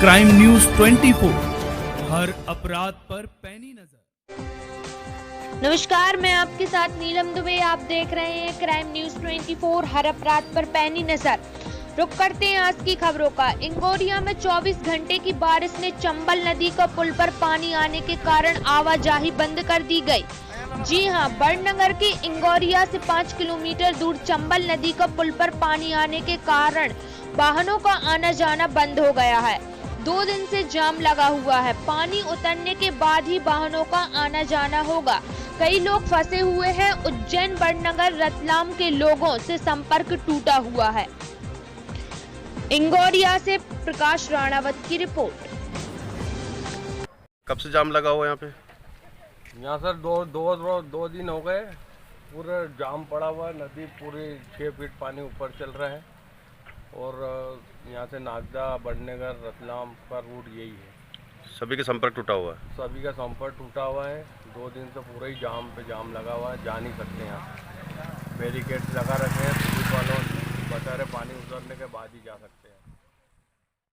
Crime news 24, हर अपराध पर पैनी नजर। नमस्कार, मैं आपके साथ नीलम दुबे। आप देख रहे हैं क्राइम न्यूज 24, हर अपराध पर पैनी नजर। रुक करते हैं आज की खबरों का। इंगोरिया में 24 घंटे की बारिश ने चंबल नदी का पुल पर पानी आने के कारण आवाजाही बंद कर दी गई। जी हां, बड़नगर के इंगोरिया से 5 किलोमीटर दूर चंबल नदी का पुल पर पानी आने के कारण वाहनों का आना जाना बंद हो गया है। 2 दिन से जाम लगा हुआ है। पानी उतरने के बाद ही वाहनों का आना जाना होगा। कई लोग फंसे हुए हैं। उज्जैन, बड़नगर, रतलाम के लोगों से संपर्क टूटा हुआ है। इंगोरिया से प्रकाश राणावत की रिपोर्ट। कब से जाम लगा हुआ है यहाँ पे? यहाँ सर दो दिन हो गए, पूरा जाम पड़ा हुआ है। नदी पूरी 6 फीट पानी ऊपर चल रहा है और यहाँ से नागदा, बड़नगर, रतलाम का रूट यही है। सभी का संपर्क टूटा हुआ है। सभी का संपर्क टूटा हुआ है। 2 दिन से पूरा ही जाम पे जाम लगा हुआ है। जा नहीं सकते यहाँ। बैरिकेड्स लगा रखे हैं। पुलिस वालों बता रहे पानी उतरने के बाद ही जा सकते हैं।